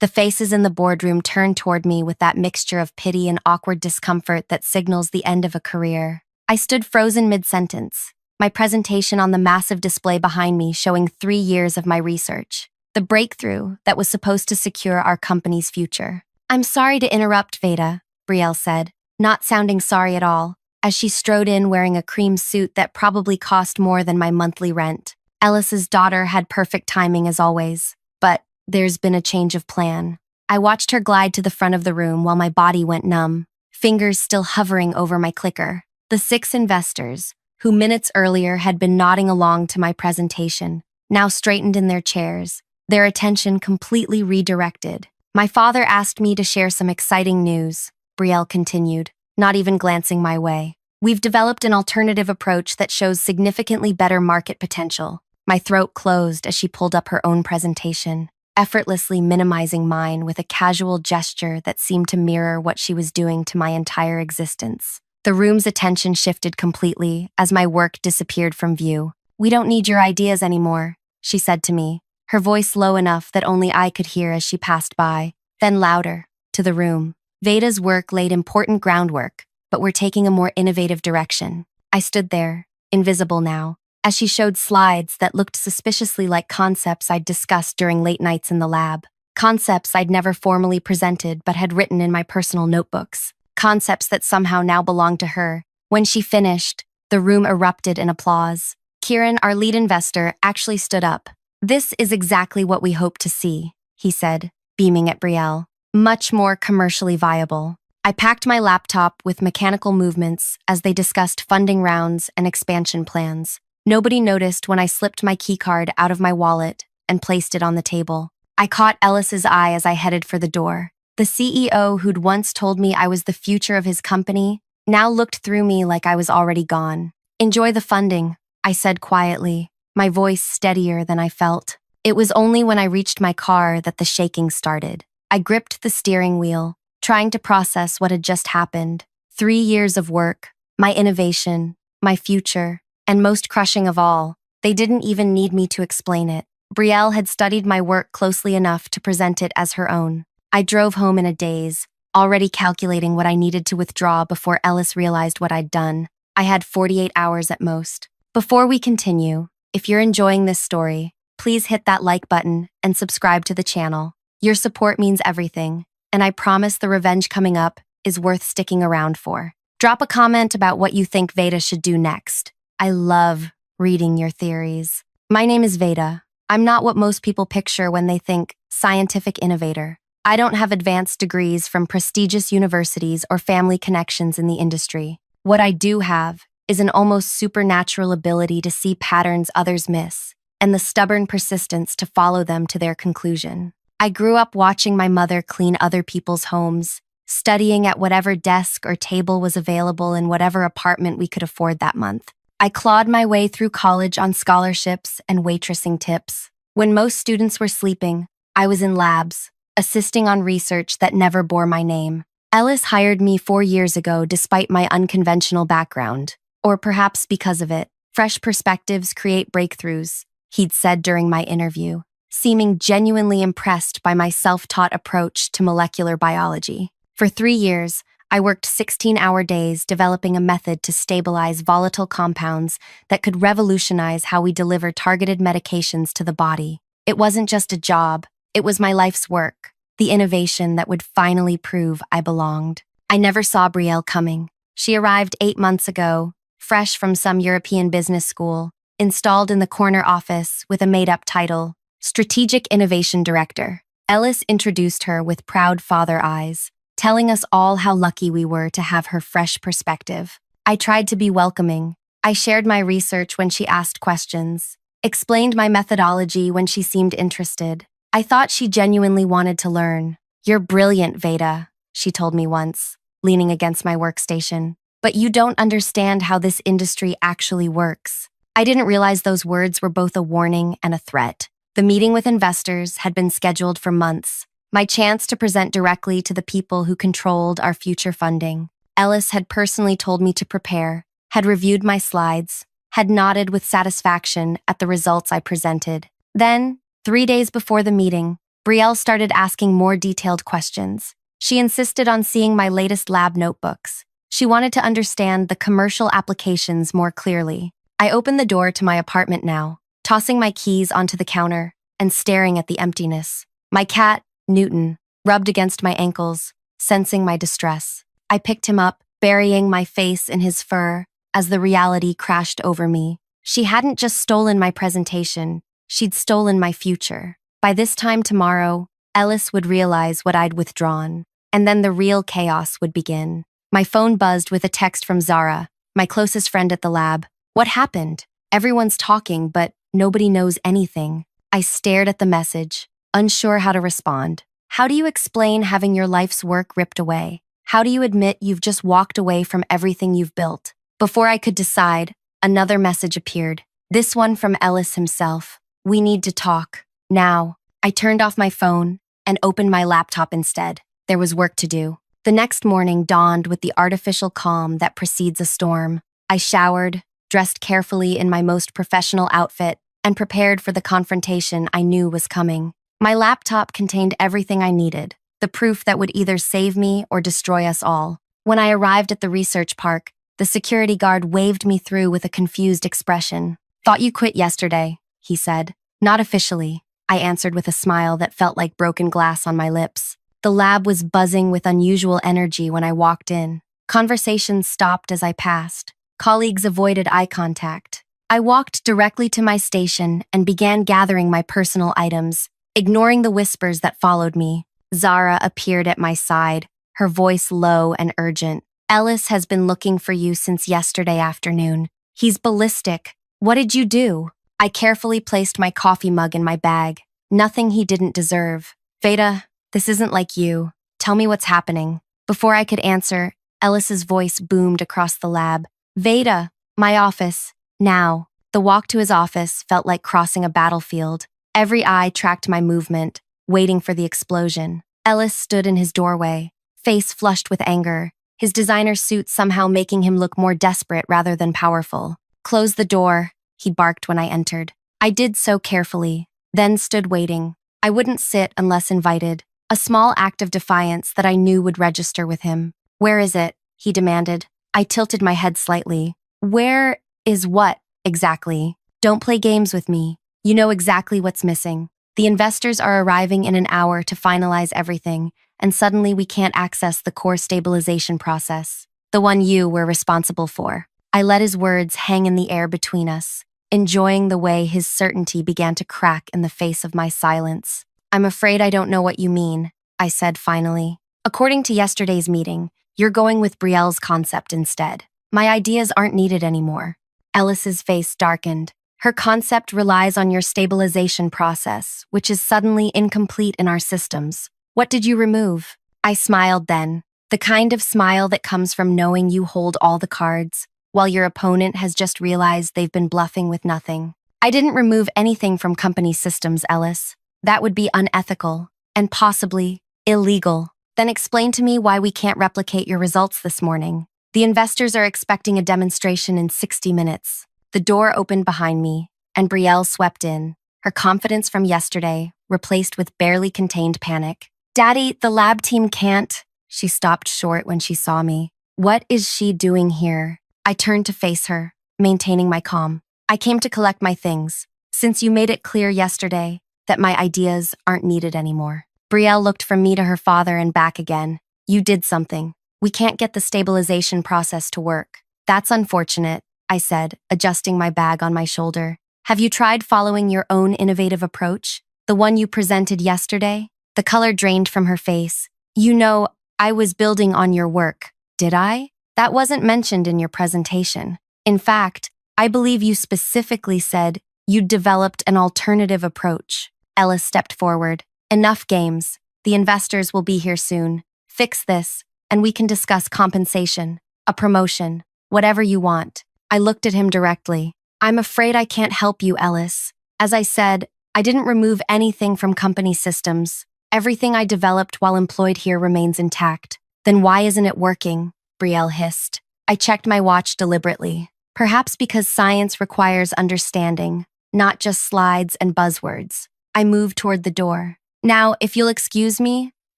The faces in the boardroom turned toward me with that mixture of pity and awkward discomfort that signals the end of a career. I stood frozen mid-sentence, my presentation on the massive display behind me showing 3 years of my research, the breakthrough that was supposed to secure our company's future. "I'm sorry to interrupt, Veda," Brielle said, not sounding sorry at all, as she strode in wearing a cream suit that probably cost more than my monthly rent. Ellis's daughter had perfect timing as always, but there's been a change of plan. I watched her glide to the front of the room while my body went numb, fingers still hovering over my clicker. The 6 investors, who minutes earlier had been nodding along to my presentation, now straightened in their chairs, their attention completely redirected. "My father asked me to share some exciting news," Brielle continued, not even glancing my way. "We've developed an alternative approach that shows significantly better market potential." My throat closed as she pulled up her own presentation, effortlessly minimizing mine with a casual gesture that seemed to mirror what she was doing to my entire existence. The room's attention shifted completely as my work disappeared from view. "We don't need your ideas anymore," she said to me, her voice low enough that only I could hear as she passed by, then louder, to the room. "Veda's work laid important groundwork, but we're taking a more innovative direction." I stood there, invisible now, as she showed slides that looked suspiciously like concepts I'd discussed during late nights in the lab. Concepts I'd never formally presented but had written in my personal notebooks. Concepts that somehow now belonged to her. When she finished, the room erupted in applause. Kieran, our lead investor, actually stood up. "This is exactly what we hope to see," he said, beaming at Brielle. "Much more commercially viable." I packed my laptop with mechanical movements as they discussed funding rounds and expansion plans. Nobody noticed when I slipped my keycard out of my wallet and placed it on the table. I caught Ellis's eye as I headed for the door. The CEO who'd once told me I was the future of his company now looked through me like I was already gone. "Enjoy the funding," I said quietly, my voice steadier than I felt. It was only when I reached my car that the shaking started. I gripped the steering wheel, trying to process what had just happened. 3 years of work, my innovation, my future, and most crushing of all, they didn't even need me to explain it. Brielle had studied my work closely enough to present it as her own. I drove home in a daze, already calculating what I needed to withdraw before Ellis realized what I'd done. I had 48 hours at most. Before we continue, if you're enjoying this story, please hit that like button and subscribe to the channel. Your support means everything, and I promise the revenge coming up is worth sticking around for. Drop a comment about what you think Veda should do next. I love reading your theories. My name is Veda. I'm not what most people picture when they think scientific innovator. I don't have advanced degrees from prestigious universities or family connections in the industry. What I do have is an almost supernatural ability to see patterns others miss, and the stubborn persistence to follow them to their conclusion. I grew up watching my mother clean other people's homes, studying at whatever desk or table was available in whatever apartment we could afford that month. I clawed my way through college on scholarships and waitressing tips. When most students were sleeping, I was in labs, assisting on research that never bore my name. Ellis hired me 4 years ago despite my unconventional background, or perhaps because of it. "Fresh perspectives create breakthroughs," he'd said during my interview, seeming genuinely impressed by my self-taught approach to molecular biology. For 3 years, I worked 16-hour days developing a method to stabilize volatile compounds that could revolutionize how we deliver targeted medications to the body. It wasn't just a job, it was my life's work, the innovation that would finally prove I belonged. I never saw Brielle coming. She arrived 8 months ago, fresh from some European business school, installed in the corner office with a made-up title, Strategic Innovation Director. Ellis introduced her with proud father eyes, telling us all how lucky we were to have her fresh perspective. I tried to be welcoming. I shared my research when she asked questions, explained my methodology when she seemed interested. I thought she genuinely wanted to learn. "You're brilliant, Veda," she told me once, leaning against my workstation. "But you don't understand how this industry actually works." I didn't realize those words were both a warning and a threat. The meeting with investors had been scheduled for months, my chance to present directly to the people who controlled our future funding. Ellis had personally told me to prepare, had reviewed my slides, had nodded with satisfaction at the results I presented. Then, 3 days before the meeting, Brielle started asking more detailed questions. She insisted on seeing my latest lab notebooks. She wanted to understand the commercial applications more clearly. I opened the door to my apartment now, tossing my keys onto the counter and staring at the emptiness. My cat, Newton, rubbed against my ankles, sensing my distress. I picked him up, burying my face in his fur as the reality crashed over me. She hadn't just stolen my presentation, she'd stolen my future. By this time tomorrow, Ellis would realize what I'd withdrawn, and then the real chaos would begin. My phone buzzed with a text from Zara, my closest friend at the lab. What happened? Everyone's talking, but nobody knows anything. I stared at the message, unsure how to respond. How do you explain having your life's work ripped away? How do you admit you've just walked away from everything you've built? Before I could decide, another message appeared. This one from Ellis himself. We need to talk. Now. I turned off my phone and opened my laptop instead. There was work to do. The next morning dawned with the artificial calm that precedes a storm. I showered, dressed carefully in my most professional outfit, and prepared for the confrontation I knew was coming. My laptop contained everything I needed, the proof that would either save me or destroy us all. When I arrived at the research park, the security guard waved me through with a confused expression. Thought you quit yesterday, he said. Not officially, I answered with a smile that felt like broken glass on my lips. The lab was buzzing with unusual energy when I walked in. Conversations stopped as I passed. Colleagues avoided eye contact. I walked directly to my station and began gathering my personal items, ignoring the whispers that followed me. Zara appeared at my side, her voice low and urgent. Ellis has been looking for you since yesterday afternoon. He's ballistic. What did you do? I carefully placed my coffee mug in my bag. Nothing he didn't deserve. Veda, this isn't like you. Tell me what's happening. Before I could answer, Ellis's voice boomed across the lab. Veda, my office. Now. The walk to his office felt like crossing a battlefield. Every eye tracked my movement, waiting for the explosion. Ellis stood in his doorway, face flushed with anger, his designer suit somehow making him look more desperate rather than powerful. Close the door, he barked when I entered. I did so carefully, then stood waiting. I wouldn't sit unless invited, a small act of defiance that I knew would register with him. Where is it? He demanded. I tilted my head slightly. Where is what, exactly? Don't play games with me. You know exactly what's missing. The investors are arriving in an hour to finalize everything, and suddenly we can't access the core stabilization process, the one you were responsible for. I let his words hang in the air between us, enjoying the way his certainty began to crack in the face of my silence. I'm afraid I don't know what you mean, I said finally. According to yesterday's meeting, you're going with Brielle's concept instead. My ideas aren't needed anymore. Ellis's face darkened. Her concept relies on your stabilization process, which is suddenly incomplete in our systems. What did you remove? I smiled then, the kind of smile that comes from knowing you hold all the cards, while your opponent has just realized they've been bluffing with nothing. I didn't remove anything from company systems, Ellis. That would be unethical, and possibly illegal. Then explain to me why we can't replicate your results this morning. The investors are expecting a demonstration in 60 minutes. The door opened behind me, and Brielle swept in, her confidence from yesterday replaced with barely contained panic. Daddy, the lab team can't. She stopped short when she saw me. What is she doing here? I turned to face her, maintaining my calm. I came to collect my things, since you made it clear yesterday that my ideas aren't needed anymore. Brielle looked from me to her father and back again. You did something. We can't get the stabilization process to work. That's unfortunate, I said, adjusting my bag on my shoulder. Have you tried following your own innovative approach? The one you presented yesterday? The color drained from her face. You know, I was building on your work. Did I? That wasn't mentioned in your presentation. In fact, I believe you specifically said you'd developed an alternative approach. Ellis stepped forward. Enough games. The investors will be here soon. Fix this, and we can discuss compensation, a promotion, whatever you want. I looked at him directly. I'm afraid I can't help you, Ellis. As I said, I didn't remove anything from company systems. Everything I developed while employed here remains intact. Then why isn't it working? Brielle hissed. I checked my watch deliberately. Perhaps because science requires understanding, not just slides and buzzwords. I moved toward the door. Now, if you'll excuse me,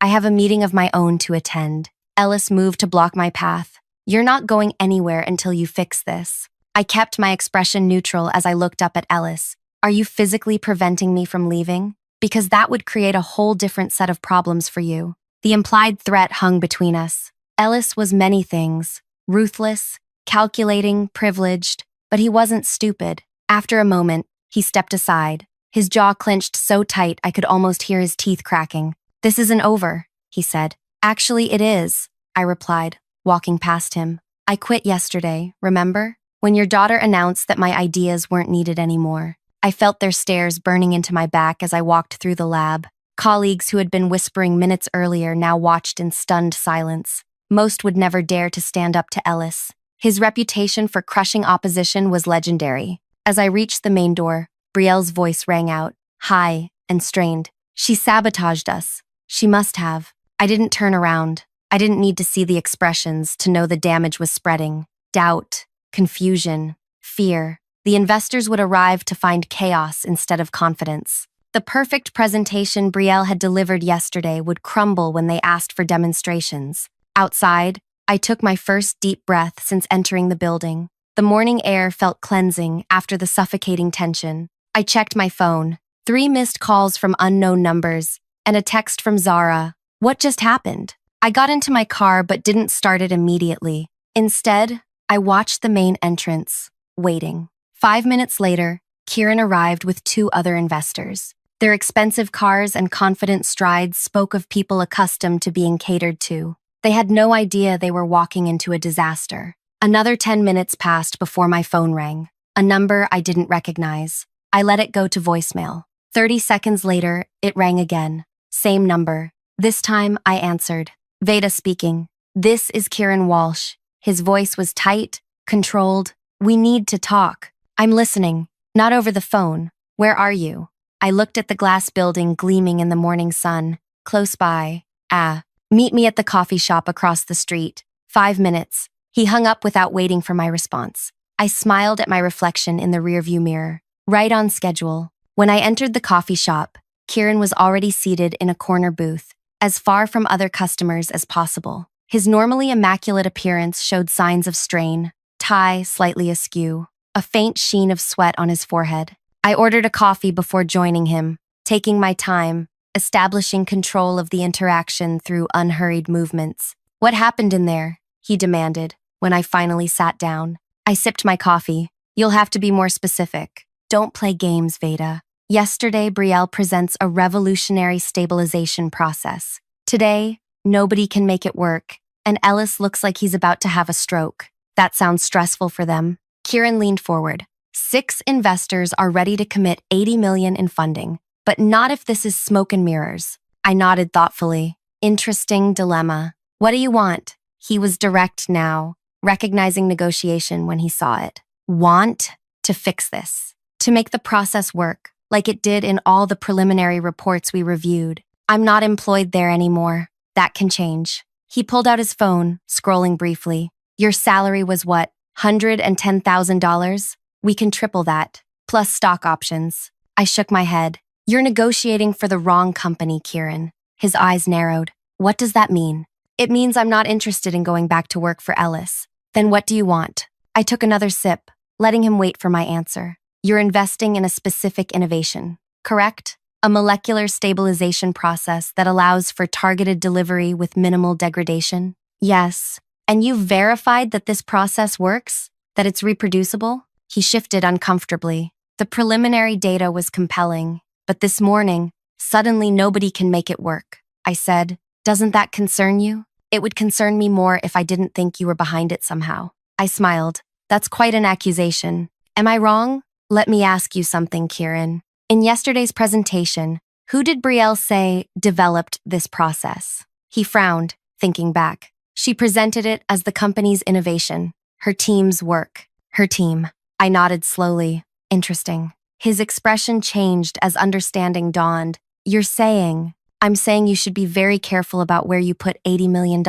I have a meeting of my own to attend. Ellis moved to block my path. You're not going anywhere until you fix this. I kept my expression neutral as I looked up at Ellis. Are you physically preventing me from leaving? Because that would create a whole different set of problems for you. The implied threat hung between us. Ellis was many things: ruthless, calculating, privileged, but he wasn't stupid. After a moment, he stepped aside. His jaw clenched so tight I could almost hear his teeth cracking. This isn't over, he said. Actually, it is, I replied, walking past him. I quit yesterday, remember? When your daughter announced that my ideas weren't needed anymore. I felt their stares burning into my back as I walked through the lab. Colleagues who had been whispering minutes earlier now watched in stunned silence. Most would never dare to stand up to Ellis. His reputation for crushing opposition was legendary. As I reached the main door, Brielle's voice rang out, high and strained. She sabotaged us. She must have. I didn't turn around. I didn't need to see the expressions to know the damage was spreading. Doubt, confusion, fear. The investors would arrive to find chaos instead of confidence. The perfect presentation Brielle had delivered yesterday would crumble when they asked for demonstrations. Outside, I took my first deep breath since entering the building. The morning air felt cleansing after the suffocating tension. I checked my phone. 3 missed calls from unknown numbers, and a text from Zara. What just happened? I got into my car but didn't start it immediately. Instead, I watched the main entrance, waiting. 5 minutes later, Kieran arrived with 2 other investors. Their expensive cars and confident strides spoke of people accustomed to being catered to. They had no idea they were walking into a disaster. Another 10 minutes passed before my phone rang. A number I didn't recognize. I let it go to voicemail. 30 seconds later, it rang again. Same number. This time, I answered. Veda speaking. This is Kieran Walsh. His voice was tight, controlled. We need to talk. I'm listening. Not over the phone. Where are you? I looked at the glass building gleaming in the morning sun. Close by. Meet me at the coffee shop across the street. 5 minutes. He hung up without waiting for my response. I smiled at my reflection in the rearview mirror. Right on schedule. When I entered the coffee shop, Kieran was already seated in a corner booth, as far from other customers as possible. His normally immaculate appearance showed signs of strain, tie slightly askew, a faint sheen of sweat on his forehead. I ordered a coffee before joining him, taking my time, establishing control of the interaction through unhurried movements. What happened in there? He demanded, when I finally sat down. I sipped my coffee. You'll have to be more specific. Don't play games, Veda. Yesterday, Brielle presents a revolutionary stabilization process. Today, nobody can make it work, and Ellis looks like he's about to have a stroke. That sounds stressful for them. Kieran leaned forward. 6 investors are ready to commit $80 million in funding, but not if this is smoke and mirrors. I nodded thoughtfully. Interesting dilemma. What do you want? He was direct now, recognizing negotiation when he saw it. Want to fix this, to make the process work, like it did in all the preliminary reports we reviewed. I'm not employed there anymore. That can change. He pulled out his phone, scrolling briefly. Your salary was what, $110,000? We can triple that, plus stock options. I shook my head. You're negotiating for the wrong company, Kieran. His eyes narrowed. What does that mean? It means I'm not interested in going back to work for Ellis. Then what do you want? I took another sip, letting him wait for my answer. You're investing in a specific innovation, correct? A molecular stabilization process that allows for targeted delivery with minimal degradation? Yes. And you've verified that this process works? That it's reproducible? He shifted uncomfortably. The preliminary data was compelling, but this morning, suddenly nobody can make it work. I said, doesn't that concern you? It would concern me more if I didn't think you were behind it somehow. I smiled. That's quite an accusation. Am I wrong? Let me ask you something, Kieran. In yesterday's presentation, who did Brielle say developed this process? He frowned, thinking back. She presented it as the company's innovation, her team's work. Her team. I nodded slowly. Interesting. His expression changed as understanding dawned. I'm saying you should be very careful about where you put $80 million.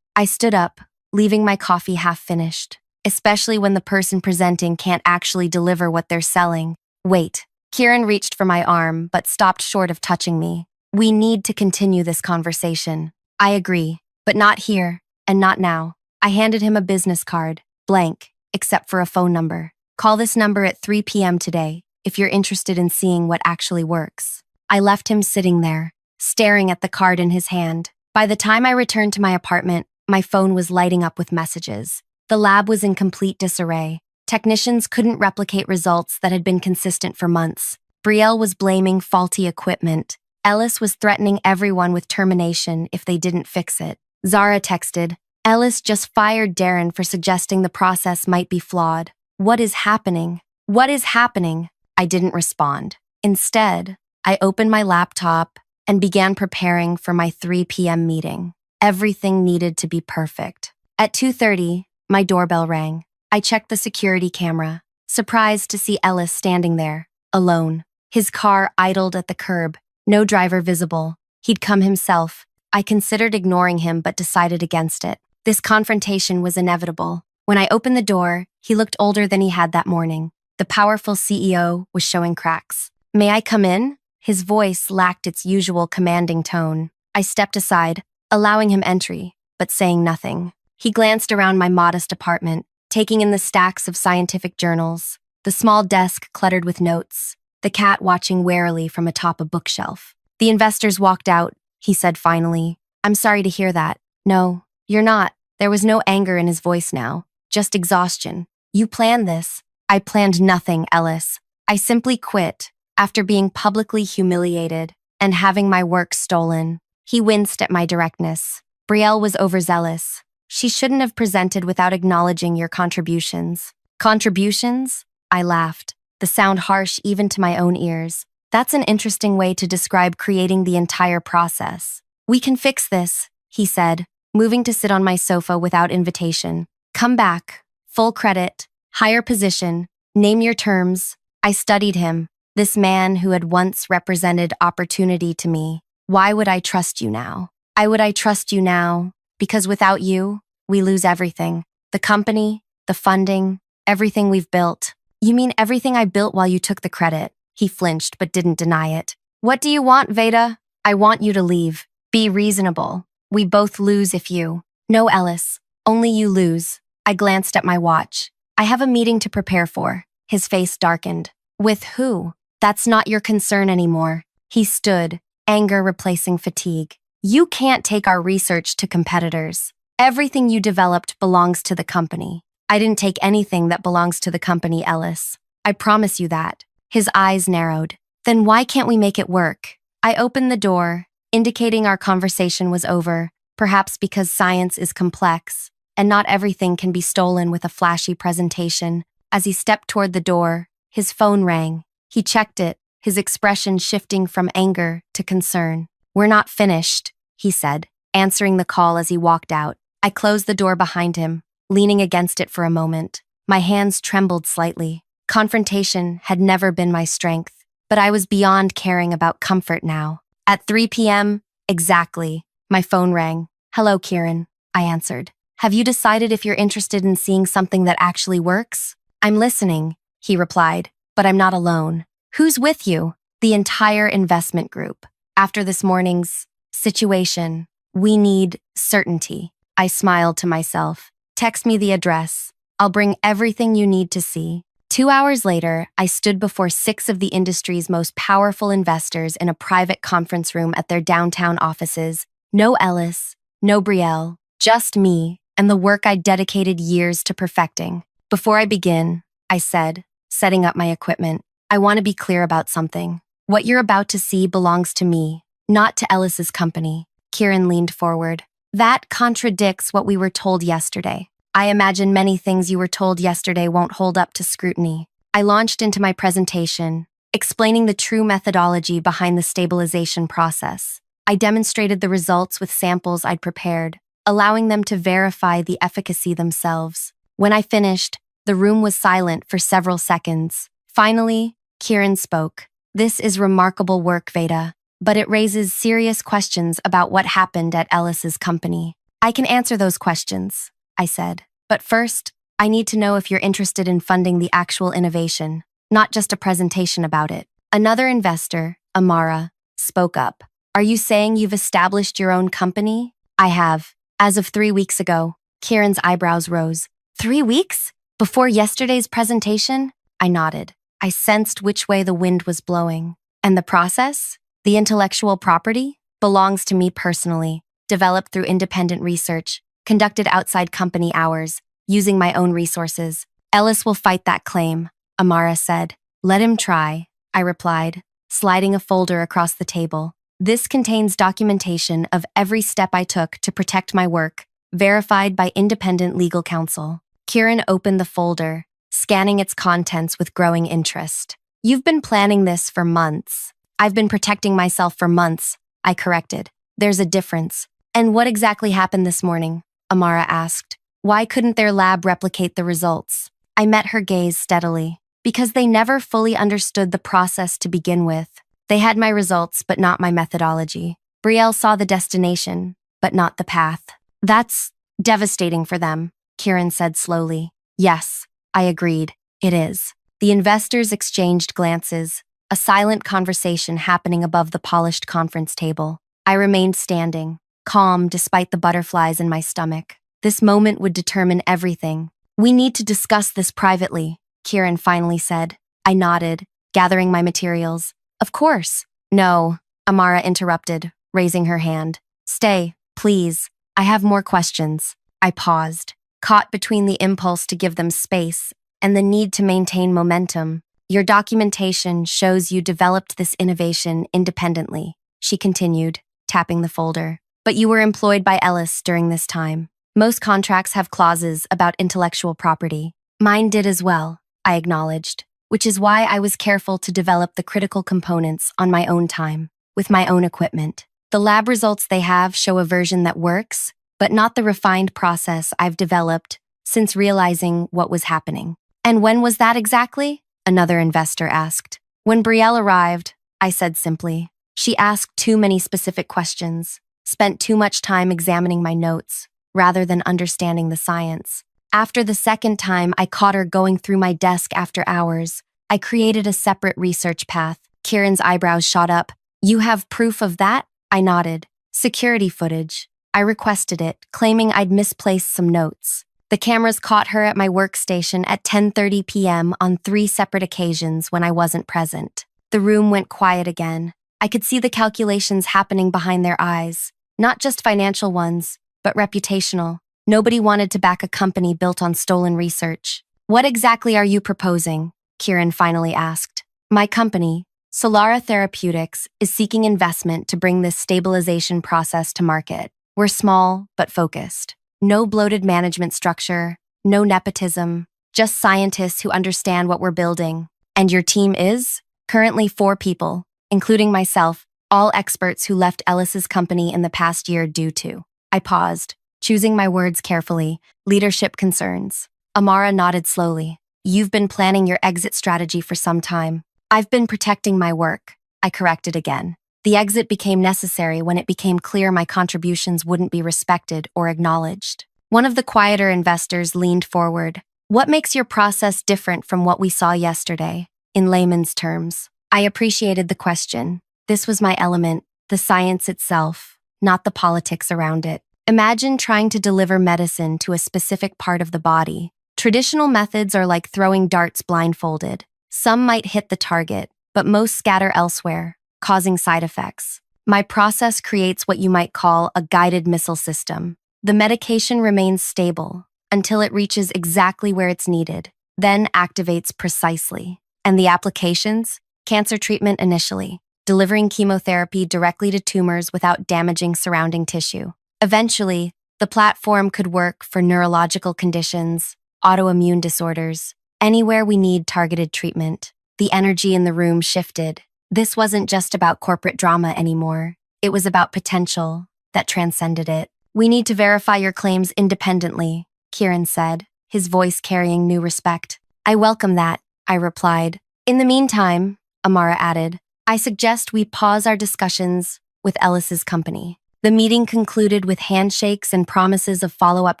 I stood up, leaving my coffee half finished, especially when the person presenting can't actually deliver what they're selling. Wait. Kieran reached for my arm, but stopped short of touching me. We need to continue this conversation. I agree, but not here, and not now. I handed him a business card, blank, except for a phone number. Call this number at 3 p.m. today, if you're interested in seeing what actually works. I left him sitting there, staring at the card in his hand. By the time I returned to my apartment, my phone was lighting up with messages. The lab was in complete disarray. Technicians couldn't replicate results that had been consistent for months. Brielle was blaming faulty equipment. Ellis was threatening everyone with termination if they didn't fix it. Zara texted, "Ellis just fired Darren for suggesting the process might be flawed. What is happening? What is happening?" I didn't respond. Instead, I opened my laptop and began preparing for my 3 p.m. meeting. Everything needed to be perfect. At 2:30, my doorbell rang. I checked the security camera, surprised to see Ellis standing there, alone. His car idled at the curb, no driver visible. He'd come himself. I considered ignoring him but decided against it. This confrontation was inevitable. When I opened the door, he looked older than he had that morning. The powerful CEO was showing cracks. "May I come in?" His voice lacked its usual commanding tone. I stepped aside, allowing him entry, but saying nothing. He glanced around my modest apartment, taking in the stacks of scientific journals, the small desk cluttered with notes, the cat watching warily from atop a bookshelf. "The investors walked out," he said finally. "I'm sorry to hear that." "No, you're not." There was no anger in his voice now, just exhaustion. "You planned this." "I planned nothing, Ellis. I simply quit after being publicly humiliated and having my work stolen." He winced at my directness. Brielle was overzealous. "She shouldn't have presented without acknowledging your contributions." "Contributions?" I laughed, the sound harsh even to my own ears. "That's an interesting way to describe creating the entire process." "We can fix this," he said, moving to sit on my sofa without invitation. "Come back. Full credit. Higher position. Name your terms." I studied him, this man who had once represented opportunity to me. "Why would I trust you now?" "Why would I trust you now? Because without you, we lose everything. The company, the funding, everything we've built." "You mean everything I built while you took the credit?" He flinched but didn't deny it. "What do you want, Veda?" "I want you to leave. Be reasonable. We both lose if you—" "No, Ellis. Only you lose." I glanced at my watch. "I have a meeting to prepare for." His face darkened. "With who?" "That's not your concern anymore." He stood, anger replacing fatigue. "You can't take our research to competitors. Everything you developed belongs to the company." "I didn't take anything that belongs to the company, Ellis. I promise you that." His eyes narrowed. "Then why can't we make it work?" I opened the door, indicating our conversation was over, perhaps because science is complex, and not everything can be stolen with a flashy presentation. As he stepped toward the door, his phone rang. He checked it, his expression shifting from anger to concern. "We're not finished," he said, answering the call as he walked out. I closed the door behind him, leaning against it for a moment. My hands trembled slightly. Confrontation had never been my strength, but I was beyond caring about comfort now. At 3 p.m., exactly, my phone rang. "Hello, Kieran," I answered. "Have you decided if you're interested in seeing something that actually works?" "I'm listening," he replied, "but I'm not alone." "Who's with you?" "The entire investment group. After this morning's situation, we need certainty." I smiled to myself. "Text me the address. I'll bring everything you need to see." 2 hours later, I stood before 6 of the industry's most powerful investors in a private conference room at their downtown offices. No Ellis, no Brielle, just me and the work I'd dedicated years to perfecting. "Before I begin," I said, setting up my equipment, "I want to be clear about something. What you're about to see belongs to me, not to Ellis's company." Kieran leaned forward. "That contradicts what we were told yesterday." "I imagine many things you were told yesterday won't hold up to scrutiny." I launched into my presentation, explaining the true methodology behind the stabilization process. I demonstrated the results with samples I'd prepared, allowing them to verify the efficacy themselves. When I finished, the room was silent for several seconds. Finally, Kieran spoke. "This is remarkable work, Veda, but it raises serious questions about what happened at Ellis's company." "I can answer those questions," I said. "But first, I need to know if you're interested in funding the actual innovation, not just a presentation about it." Another investor, Amara, spoke up. Are you saying you've established your own company? I have. As of 3 weeks ago. Kieran's eyebrows rose. 3 weeks? Before yesterday's presentation? I nodded. I sensed which way the wind was blowing. And the process? The intellectual property? Belongs to me personally. Developed through independent research. Conducted outside company hours. Using my own resources. Ellis will fight that claim, Amara said. Let him try, I replied, sliding a folder across the table. This contains documentation of every step I took to protect my work, verified by independent legal counsel. Kieran opened the folder, scanning its contents with growing interest. You've been planning this for months. I've been protecting myself for months, I corrected. There's a difference. And what exactly happened this morning? Amara asked. Why couldn't their lab replicate the results? I met her gaze steadily. Because they never fully understood the process to begin with. They had my results, but not my methodology. Brielle saw the destination, but not the path. That's devastating for them, Kieran said slowly. Yes, I agreed. It is. The investors exchanged glances, a silent conversation happening above the polished conference table. I remained standing, calm despite the butterflies in my stomach. This moment would determine everything. We need to discuss this privately, Kieran finally said. I nodded, gathering my materials. Of course. No, Amara interrupted, raising her hand. Stay, please. I have more questions. I paused, caught between the impulse to give them space and the need to maintain momentum. Your documentation shows you developed this innovation independently, she continued, tapping the folder. But you were employed by Ellis during this time. Most contracts have clauses about intellectual property. Mine did as well, I acknowledged, which is why I was careful to develop the critical components on my own time, with my own equipment. The lab results they have show a version that works, but not the refined process I've developed since realizing what was happening. And when was that exactly? Another investor asked. When Brielle arrived, I said simply. She asked too many specific questions, spent too much time examining my notes, rather than understanding the science. After the second time I caught her going through my desk after hours, I created a separate research path. Kieran's eyebrows shot up. You have proof of that? I nodded. Security footage. I requested it, claiming I'd misplaced some notes. The cameras caught her at my workstation at 10:30 p.m. on 3 separate occasions when I wasn't present. The room went quiet again. I could see the calculations happening behind their eyes. Not just financial ones, but reputational. Nobody wanted to back a company built on stolen research. What exactly are you proposing? Kieran finally asked. My company, Solara Therapeutics, is seeking investment to bring this stabilization process to market. We're small, but focused. No bloated management structure, no nepotism, just scientists who understand what we're building. And your team is? Currently 4 people, including myself, all experts who left Ellis's company in the past year due to. I paused, choosing my words carefully. Leadership concerns. Amara nodded slowly. You've been planning your exit strategy for some time. I've been protecting my work. I corrected again. The exit became necessary when it became clear my contributions wouldn't be respected or acknowledged. One of the quieter investors leaned forward. What makes your process different from what we saw yesterday? In layman's terms. I appreciated the question. This was my element, the science itself, not the politics around it. Imagine trying to deliver medicine to a specific part of the body. Traditional methods are like throwing darts blindfolded. Some might hit the target, but most scatter elsewhere, causing side effects. My process creates what you might call a guided missile system. The medication remains stable until it reaches exactly where it's needed, then activates precisely. And the applications? Cancer treatment initially, delivering chemotherapy directly to tumors without damaging surrounding tissue. Eventually, the platform could work for neurological conditions, autoimmune disorders, anywhere we need targeted treatment. The energy in the room shifted. This wasn't just about corporate drama anymore. It was about potential that transcended it. We need to verify your claims independently, Kieran said, his voice carrying new respect. I welcome that, I replied. In the meantime, Amara added, I suggest we pause our discussions with Ellis's company. The meeting concluded with handshakes and promises of follow-up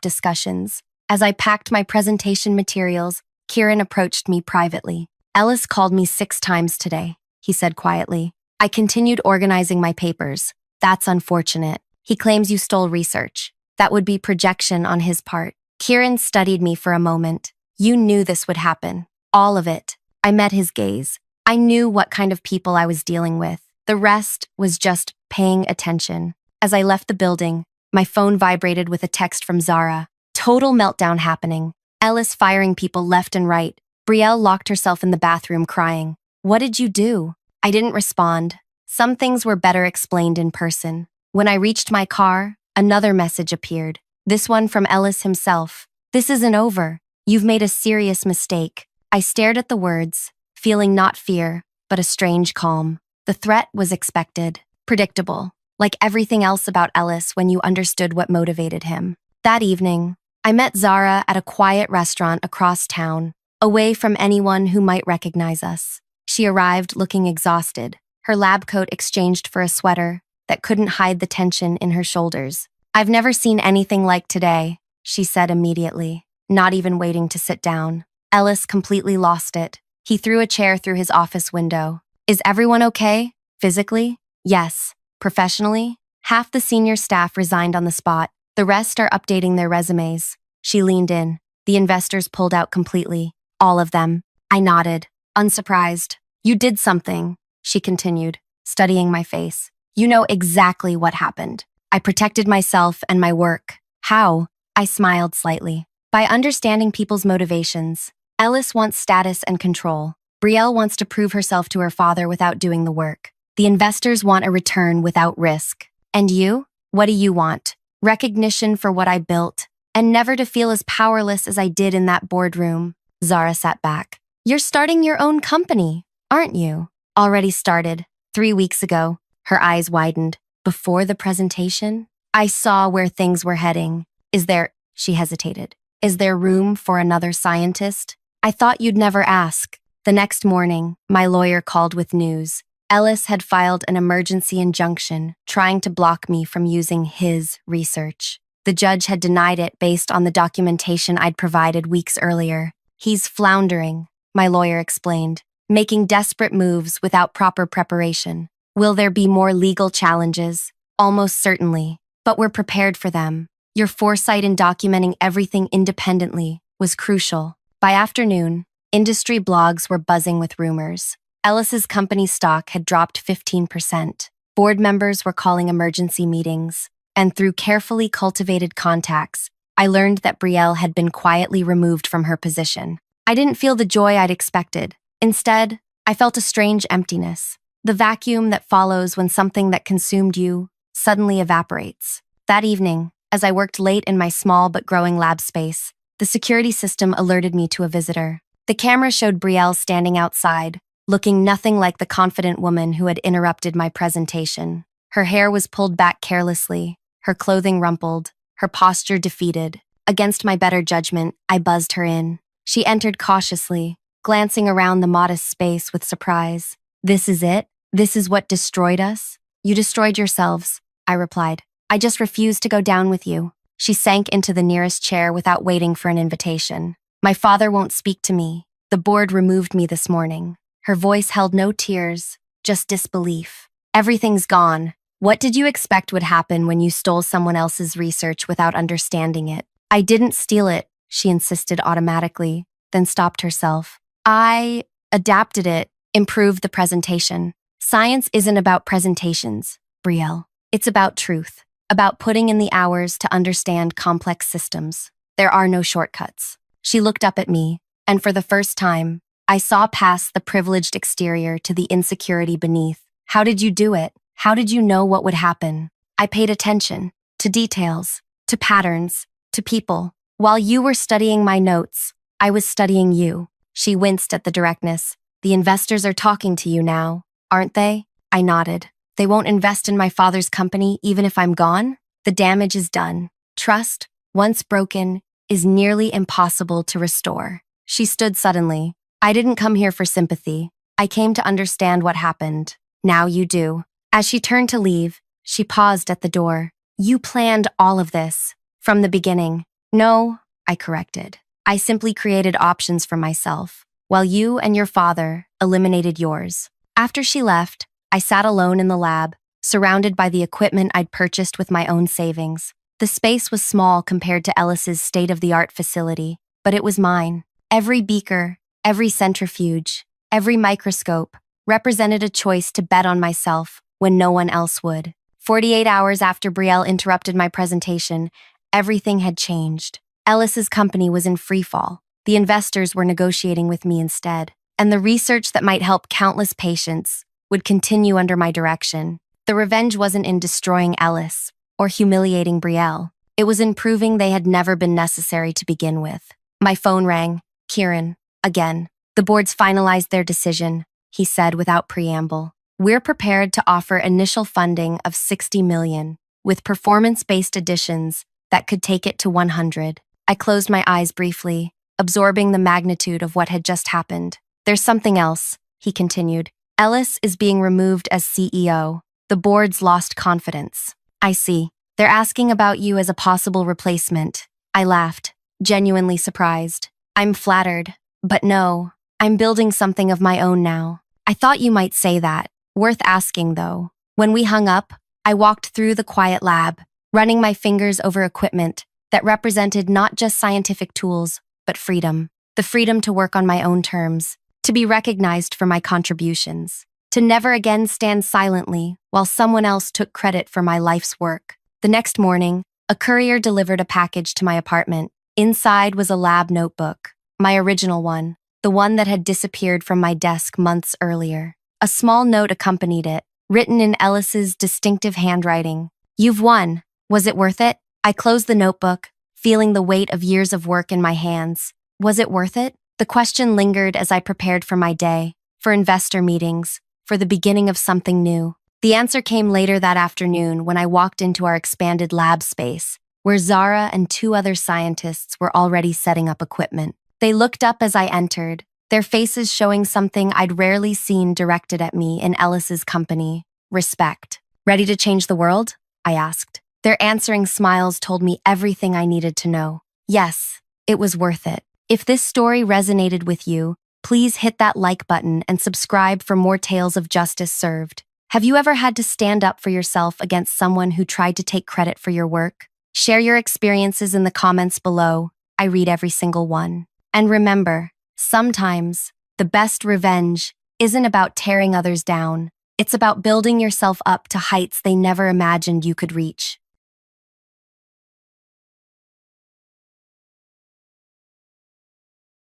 discussions. As I packed my presentation materials, Kieran approached me privately. Ellis called me 6 times today, he said quietly. I continued organizing my papers, That's unfortunate. He claims you stole research. That would be projection on his part. Kieran studied me for a moment. You knew this would happen. All of it. I met his gaze. I knew what kind of people I was dealing with. The rest was just paying attention. As I left the building, my phone vibrated with a text from Zara. Total meltdown happening. Ellis firing people left and right. Brielle locked herself in the bathroom crying. What did you do? I didn't respond. Some things were better explained in person. When I reached my car, another message appeared. This one from Ellis himself. This isn't over. You've made a serious mistake. I stared at the words, feeling not fear, but a strange calm. The threat was expected, predictable, like everything else about Ellis when you understood what motivated him. That evening, I met Zara at a quiet restaurant across town, away from anyone who might recognize us. She arrived looking exhausted, her lab coat exchanged for a sweater that couldn't hide the tension in her shoulders. I've never seen anything like today, she said immediately, not even waiting to sit down. Ellis completely lost it. He threw a chair through his office window. Is everyone okay? Physically? Yes. Professionally? Half the senior staff resigned on the spot. The rest are updating their resumes. She leaned in. The investors pulled out completely. All of them. I nodded, unsurprised. You did something, she continued, studying my face. You know exactly what happened. I protected myself and my work. How? I smiled slightly. By understanding people's motivations. Ellis wants status and control. Brielle wants to prove herself to her father without doing the work. The investors want a return without risk. And you? What do you want? Recognition for what I built, and never to feel as powerless as I did in that boardroom. Zara sat back. You're starting your own company, aren't you? Already started. 3 weeks ago. Her eyes widened. Before the presentation? I saw where things were heading. She hesitated. Is there room for another scientist? I thought you'd never ask. The next morning, my lawyer called with news. Ellis had filed an emergency injunction, trying to block me from using his research. The judge had denied it based on the documentation I'd provided weeks earlier. He's floundering, my lawyer explained, making desperate moves without proper preparation. Will there be more legal challenges? Almost certainly, but we're prepared for them. Your foresight in documenting everything independently was crucial. By afternoon, industry blogs were buzzing with rumors. Ellis's company stock had dropped 15%. Board members were calling emergency meetings, and through carefully cultivated contacts, I learned that Brielle had been quietly removed from her position. I didn't feel the joy I'd expected. Instead, I felt a strange emptiness, the vacuum that follows when something that consumed you suddenly evaporates. That evening, as I worked late in my small but growing lab space, the security system alerted me to a visitor. The camera showed Brielle standing outside, looking nothing like the confident woman who had interrupted my presentation. Her hair was pulled back carelessly, her clothing rumpled, her posture defeated. Against my better judgment, I buzzed her in. She entered cautiously, glancing around the modest space with surprise. This is it? This is what destroyed us? You destroyed yourselves, I replied. I just refused to go down with you. She sank into the nearest chair without waiting for an invitation. My father won't speak to me. The board removed me this morning. Her voice held no tears, just disbelief. Everything's gone. What did you expect would happen when you stole someone else's research without understanding it? I didn't steal it, she insisted automatically, then stopped herself. I adapted it, improved the presentation. Science isn't about presentations, Brielle. It's about truth, about putting in the hours to understand complex systems. There are no shortcuts. She looked up at me, and for the first time, I saw past the privileged exterior to the insecurity beneath. How did you do it? How did you know what would happen? I paid attention to details, to patterns, to people. While you were studying my notes, I was studying you. She winced at the directness. The investors are talking to you now, aren't they? I nodded. They won't invest in my father's company even if I'm gone? The damage is done. Trust, once broken, is nearly impossible to restore. She stood suddenly. I didn't come here for sympathy. I came to understand what happened. Now you do. As she turned to leave, she paused at the door. You planned all of this from the beginning. No, I corrected. I simply created options for myself, while you and your father eliminated yours. After she left, I sat alone in the lab, surrounded by the equipment I'd purchased with my own savings. The space was small compared to Ellis's state-of-the-art facility, but it was mine. Every beaker, every centrifuge, every microscope represented a choice to bet on myself when no one else would. 48 hours after Brielle interrupted my presentation, everything had changed. Ellis's company was in freefall. The investors were negotiating with me instead, and the research that might help countless patients would continue under my direction. The revenge wasn't in destroying Ellis or humiliating Brielle. It was in proving they had never been necessary to begin with. My phone rang. Kieran, again. The boards finalized their decision, he said without preamble. We're prepared to offer initial funding of $60 million, with performance-based additions that could take it to 100. I closed my eyes briefly, absorbing the magnitude of what had just happened. There's something else, he continued. Ellis is being removed as CEO. The boards lost confidence. I see. They're asking about you as a possible replacement. I laughed, genuinely surprised. I'm flattered, but no, I'm building something of my own now. I thought you might say that. Worth asking, though. When we hung up, I walked through the quiet lab, running my fingers over equipment that represented not just scientific tools, but freedom. The freedom to work on my own terms, to be recognized for my contributions, to never again stand silently while someone else took credit for my life's work. The next morning, a courier delivered a package to my apartment. Inside was a lab notebook, my original one, the one that had disappeared from my desk months earlier. A small note accompanied it, written in Ellis's distinctive handwriting. You've won. Was it worth it? I closed the notebook, feeling the weight of years of work in my hands. Was it worth it? The question lingered as I prepared for my day, for investor meetings, for the beginning of something new. The answer came later that afternoon when I walked into our expanded lab space, where Zara and 2 other scientists were already setting up equipment. They looked up as I entered, their faces showing something I'd rarely seen directed at me in Ellis's company: respect. Ready to change the world? I asked. Their answering smiles told me everything I needed to know. Yes, it was worth it. If this story resonated with you, please hit that like button and subscribe for more tales of justice served. Have you ever had to stand up for yourself against someone who tried to take credit for your work? Share your experiences in the comments below. I read every single one. And remember, sometimes the best revenge isn't about tearing others down. It's about building yourself up to heights they never imagined you could reach.